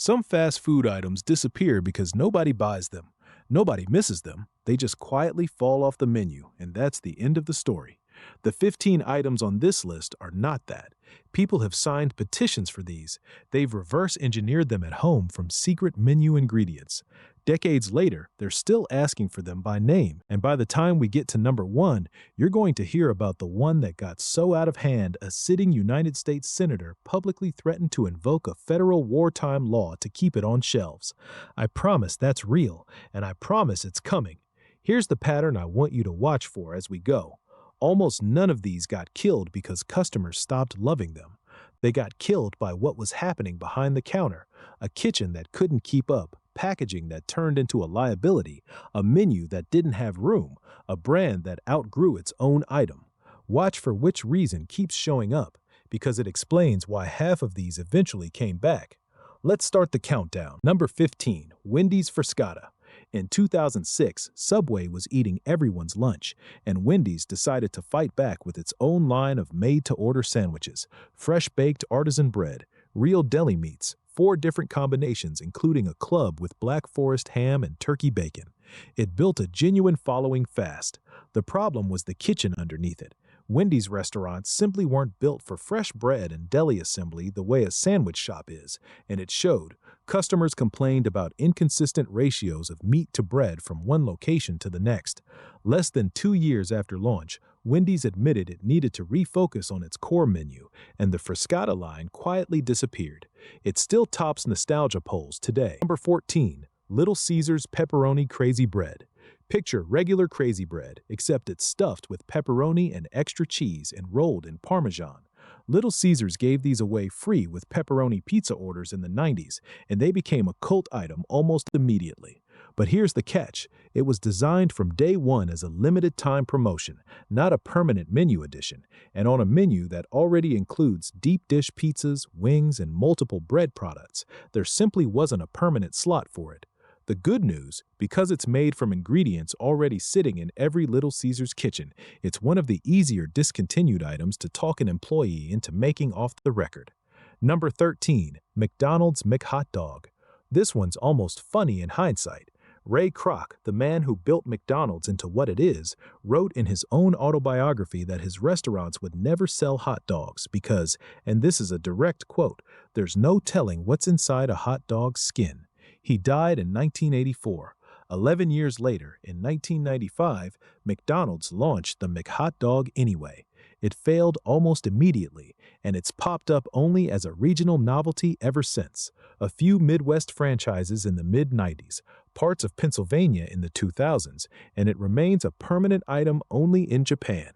Some fast food items disappear because nobody buys them. Nobody misses them. They just quietly fall off the menu, and that's the end of the story. The 15 items on this list are not that. People have signed petitions for these. They've reverse engineered them at home from secret menu ingredients. Decades later, they're still asking for them by name, and by the time we get to number one, you're going to hear about the one that got so out of hand a sitting United States senator publicly threatened to invoke a federal wartime law to keep it on shelves. I promise that's real, and I promise it's coming. Here's the pattern I want you to watch for as we go. Almost none of these got killed because customers stopped loving them. They got killed by what was happening behind the counter, a kitchen that couldn't keep up, packaging that turned into a liability, a menu that didn't have room, a brand that outgrew its own item. Watch for which reason keeps showing up, because it explains why half of these eventually came back. Let's start the countdown. Number 15, Wendy's Frescata. In 2006, Subway was eating everyone's lunch, and Wendy's decided to fight back with its own line of made-to-order sandwiches, fresh-baked artisan bread, real deli meats, 4 different combinations including a club with Black Forest ham and turkey bacon. It built a genuine following fast. The problem was the kitchen underneath it. Wendy's restaurants simply weren't built for fresh bread and deli assembly the way a sandwich shop is, and it showed. Customers complained about inconsistent ratios of meat to bread from one location to the next. Less than 2 years after launch, Wendy's admitted it needed to refocus on its core menu, and the Frescata line quietly disappeared. It still tops nostalgia polls today. Number 14, Little Caesars Pepperoni Crazy Bread. Picture regular crazy bread, except it's stuffed with pepperoni and extra cheese and rolled in Parmesan. Little Caesars gave these away free with pepperoni pizza orders in the 90s, and they became a cult item almost immediately. But here's the catch. It was designed from day one as a limited-time promotion, not a permanent menu addition, and on a menu that already includes deep dish pizzas, wings, and multiple bread products. There simply wasn't a permanent slot for it. The good news, because it's made from ingredients already sitting in every Little Caesars kitchen, it's one of the easier discontinued items to talk an employee into making off the record. Number 13, McDonald's McHotDog. This one's almost funny in hindsight. Ray Kroc, the man who built McDonald's into what it is, wrote in his own autobiography that his restaurants would never sell hot dogs because, and this is a direct quote, "there's no telling what's inside a hot dog's skin." He died in 1984. 11 years later, in 1995, McDonald's launched the McHotDog anyway. It failed almost immediately, and it's popped up only as a regional novelty ever since. A few Midwest franchises in the mid-90s, parts of Pennsylvania in the 2000s, and it remains a permanent item only in Japan.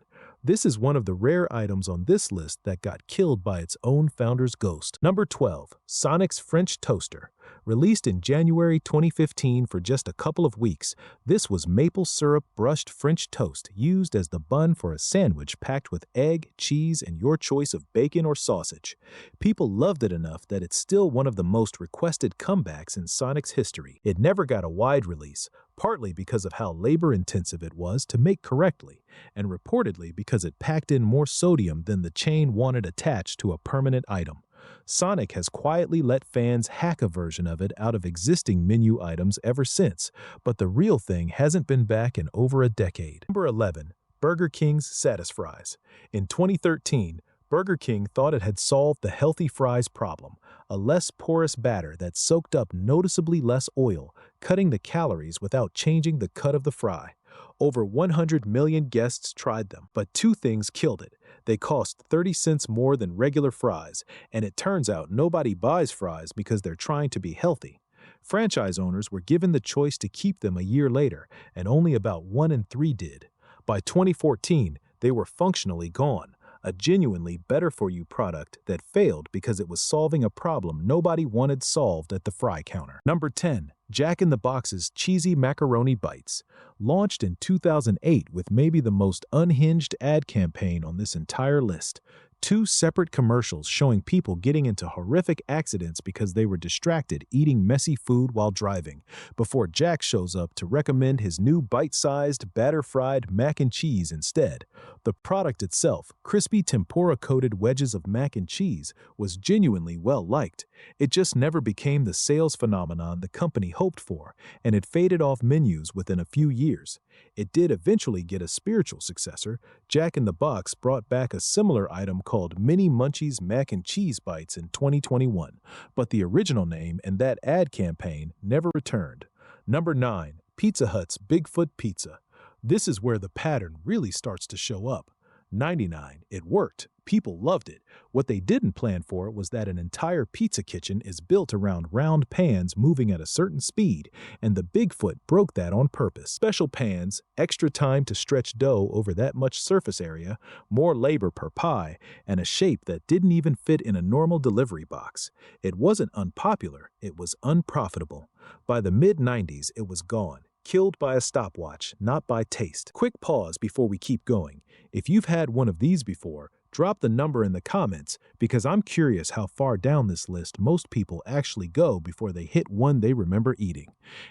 This is one of the rare items on this list that got killed by its own founder's ghost. Number 12, Sonic's French Toaster. Released in January 2015 for just a couple of weeks, this was maple syrup brushed French toast used as the bun for a sandwich packed with egg, cheese, and your choice of bacon or sausage. People loved it enough that it's still one of the most requested comebacks in Sonic's history. It never got a wide release, partly because of how labor-intensive it was to make correctly, and reportedly because it packed in more sodium than the chain wanted attached to a permanent item. Sonic has quietly let fans hack a version of it out of existing menu items ever since, but the real thing hasn't been back in over a decade. Number 11, Burger King's Satisfries. In 2013, Burger King thought it had solved the healthy fries problem, a less porous batter that soaked up noticeably less oil, cutting the calories without changing the cut of the fry. Over 100 million guests tried them, but 2 things killed it. They cost 30 cents more than regular fries, and it turns out nobody buys fries because they're trying to be healthy. Franchise owners were given the choice to keep them a year later, and only about 1 in 3 did. By 2014, they were functionally gone, a genuinely better-for-you product that failed because it was solving a problem nobody wanted solved at the fry counter. Number 10, Jack in the Box's Cheesy Macaroni Bites. Launched in 2008 with maybe the most unhinged ad campaign on this entire list. 2 separate commercials showing people getting into horrific accidents because they were distracted eating messy food while driving, before Jack shows up to recommend his new bite-sized, batter-fried mac and cheese instead. The product itself, crispy tempura-coated wedges of mac and cheese, was genuinely well-liked. It just never became the sales phenomenon the company hoped for, and it faded off menus within a few years. It did eventually get a spiritual successor. Jack in the Box brought back a similar item called Mini Munchies Mac and Cheese Bites in 2021, but the original name and that ad campaign never returned. Number 9. Pizza Hut's Bigfoot Pizza. This is where the pattern really starts to show up. 99. It worked. People loved it. What they didn't plan for was that an entire pizza kitchen is built around round pans moving at a certain speed, and the Bigfoot broke that on purpose. Special pans, extra time to stretch dough over that much surface area, more labor per pie, and a shape that didn't even fit in a normal delivery box. It wasn't unpopular, it was unprofitable. By the mid-90s, it was gone. Killed by a stopwatch, not by taste. Quick pause before we keep going. If you've had one of these before, drop the number in the comments because I'm curious how far down this list most people actually go before they hit one they remember eating.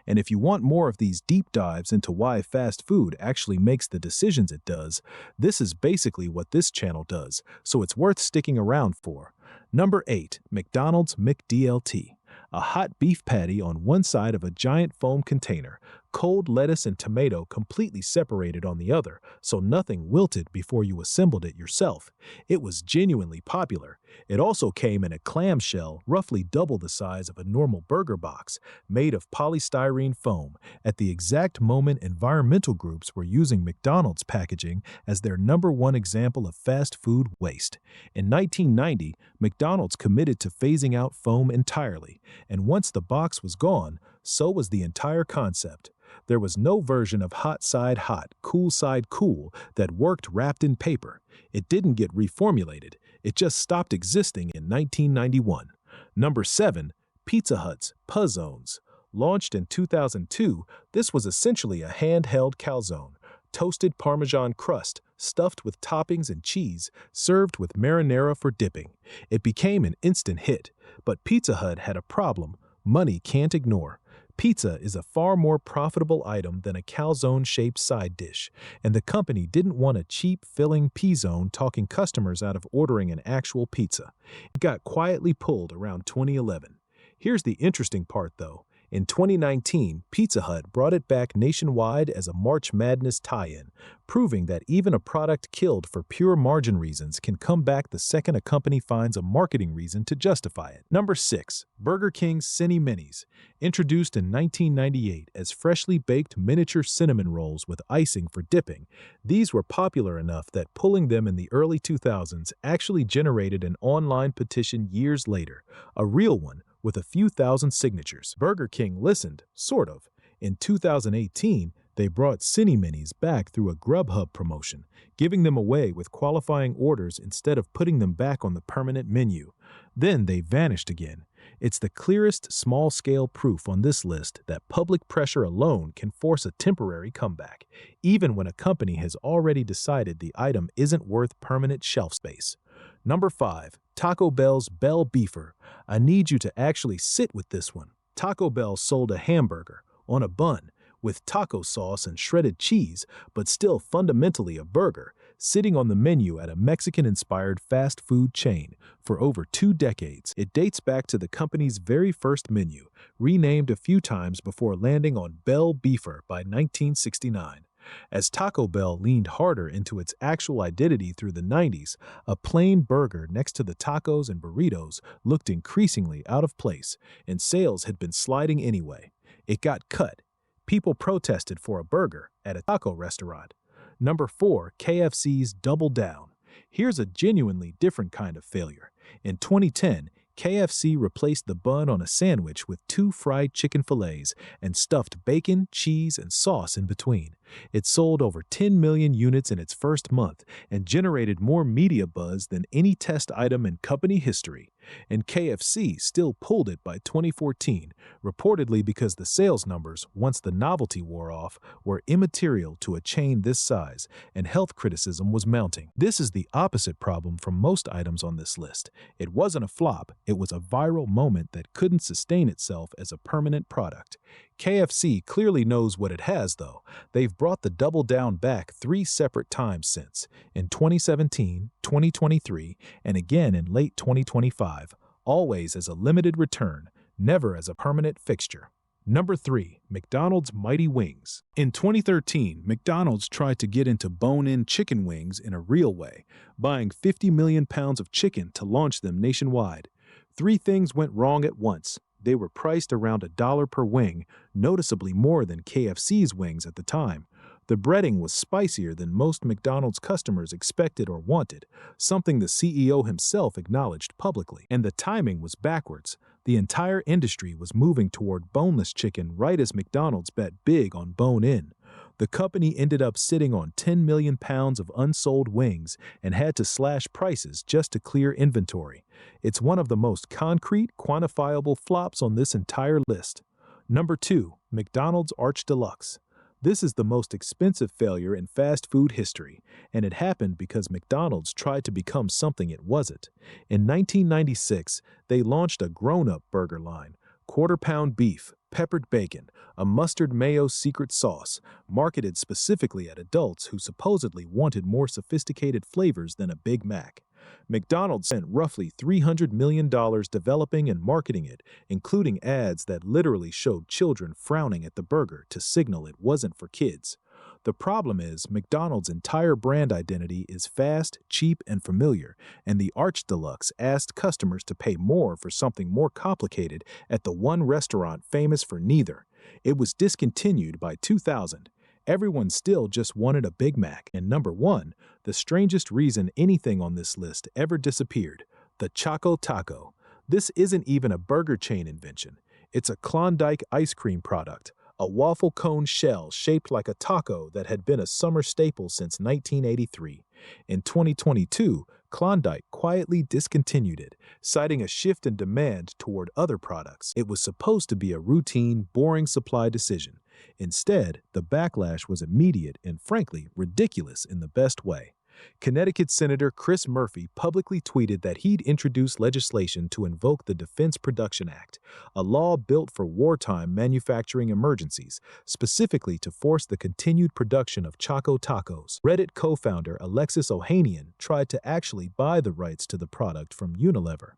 And if you want more of these deep dives into why fast food actually makes the decisions it does, this is basically what this channel does, so it's worth sticking around for. Number 8. McDonald's McDLT. A hot beef patty on one side of a giant foam container, cold lettuce and tomato completely separated on the other, so nothing wilted before you assembled it yourself. It was genuinely popular. It also came in a clamshell roughly double the size of a normal burger box, made of polystyrene foam, at the exact moment environmental groups were using McDonald's packaging as their #1 example of fast food waste. In 1990, McDonald's committed to phasing out foam entirely, and once the box was gone, so was the entire concept. There was no version of hot side hot, cool side cool that worked wrapped in paper. It didn't get reformulated. It just stopped existing in 1991. Number 7. Pizza Hut's Puzzones. Launched in 2002, this was essentially a handheld calzone. Toasted Parmesan crust, stuffed with toppings and cheese, served with marinara for dipping. It became an instant hit, but Pizza Hut had a problem money can't ignore. Pizza is a far more profitable item than a calzone-shaped side dish, and the company didn't want a cheap, filling P-zone talking customers out of ordering an actual pizza. It got quietly pulled around 2011. Here's the interesting part, though. In 2019, Pizza Hut brought it back nationwide as a March Madness tie-in, proving that even a product killed for pure margin reasons can come back the second a company finds a marketing reason to justify it. Number 6. Burger King's Cinni Minis. Introduced in 1998 as freshly baked miniature cinnamon rolls with icing for dipping, these were popular enough that pulling them in the early 2000s actually generated an online petition years later, a real one, with a few thousand signatures. Burger King listened, sort of. In 2018, they brought Cinni Minis back through a Grubhub promotion, giving them away with qualifying orders instead of putting them back on the permanent menu. Then they vanished again. It's the clearest small-scale proof on this list that public pressure alone can force a temporary comeback, even when a company has already decided the item isn't worth permanent shelf space. Number 5. Taco Bell's Bell Beefer. I need you to actually sit with this one. Taco Bell sold a hamburger on a bun with taco sauce and shredded cheese, but still fundamentally a burger, sitting on the menu at a Mexican-inspired fast food chain for over 2 decades. It dates back to the company's very first menu, renamed a few times before landing on Bell Beefer by 1969. As Taco Bell leaned harder into its actual identity through the 90s, a plain burger next to the tacos and burritos looked increasingly out of place, and sales had been sliding anyway. It got cut. People protested for a burger at a taco restaurant. Number 4. KFC's Double Down. Here's a genuinely different kind of failure. In 2010, KFC replaced the bun on a sandwich with 2 fried chicken fillets and stuffed bacon, cheese, and sauce in between. It sold over 10 million units in its first month and generated more media buzz than any test item in company history. And KFC still pulled it by 2014, reportedly because the sales numbers, once the novelty wore off, were immaterial to a chain this size, and health criticism was mounting. This is the opposite problem from most items on this list. It wasn't a flop, it was a viral moment that couldn't sustain itself as a permanent product. KFC clearly knows what it has, though. They've brought the double down back 3 separate times since, in 2017, 2023, and again in late 2025, always as a limited return, never as a permanent fixture. Number 3. McDonald's Mighty Wings. In 2013, McDonald's tried to get into bone-in chicken wings in a real way, buying 50 million pounds of chicken to launch them nationwide. 3 things went wrong at once. They were priced around $1 per wing, noticeably more than KFC's wings at the time. The breading was spicier than most McDonald's customers expected or wanted, something the CEO himself acknowledged publicly. And the timing was backwards. The entire industry was moving toward boneless chicken right as McDonald's bet big on bone-in. The company ended up sitting on 10 million pounds of unsold wings and had to slash prices just to clear inventory. It's one of the most concrete, quantifiable flops on this entire list. Number 2. McDonald's Arch Deluxe. This is the most expensive failure in fast food history, and it happened because McDonald's tried to become something it wasn't. In 1996, they launched a grown-up burger line, quarter-pound beef, peppered bacon, a mustard mayo secret sauce, marketed specifically at adults who supposedly wanted more sophisticated flavors than a Big Mac. McDonald's spent roughly $300 million developing and marketing it, including ads that literally showed children frowning at the burger to signal it wasn't for kids. The problem is, McDonald's entire brand identity is fast, cheap, and familiar, and the Arch Deluxe asked customers to pay more for something more complicated at the one restaurant famous for neither. It was discontinued by 2000. Everyone still just wanted a Big Mac. And number 1, the strangest reason anything on this list ever disappeared, the Choco Taco. This isn't even a burger chain invention. It's a Klondike ice cream product, a waffle cone shell shaped like a taco that had been a summer staple since 1983. In 2022, Klondike quietly discontinued it, citing a shift in demand toward other products. It was supposed to be a routine, boring supply decision. Instead, the backlash was immediate and, frankly, ridiculous in the best way. Connecticut Senator Chris Murphy publicly tweeted that he'd introduced legislation to invoke the Defense Production Act, a law built for wartime manufacturing emergencies, specifically to force the continued production of Choco Tacos. Reddit co-founder Alexis Ohanian tried to actually buy the rights to the product from Unilever.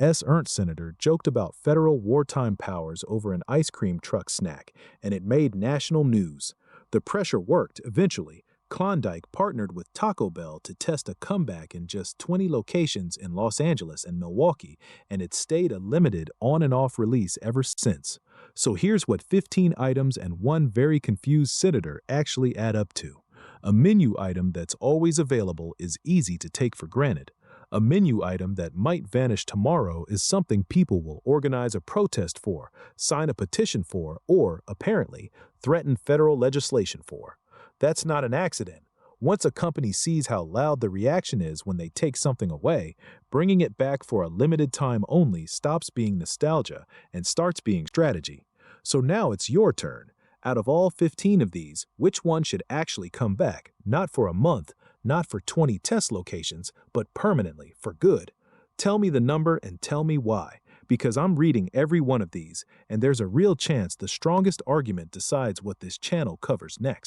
Ernst Senator joked about federal wartime powers over an ice cream truck snack, and it made national news. The pressure worked eventually. Klondike partnered with Taco Bell to test a comeback in just 20 locations in Los Angeles and Milwaukee, and it stayed a limited on and off release ever since. So here's what 15 items and one very confused senator actually add up to. A menu item that's always available is easy to take for granted. A menu item that might vanish tomorrow is something people will organize a protest for, sign a petition for, or, apparently, threaten federal legislation for. That's not an accident. Once a company sees how loud the reaction is when they take something away, bringing it back for a limited time only stops being nostalgia and starts being strategy. So now it's your turn. Out of all 15 of these, which one should actually come back, not for a month, not for 20 test locations, but permanently, for good? Tell me the number and tell me why, because I'm reading every one of these, and there's a real chance the strongest argument decides what this channel covers next.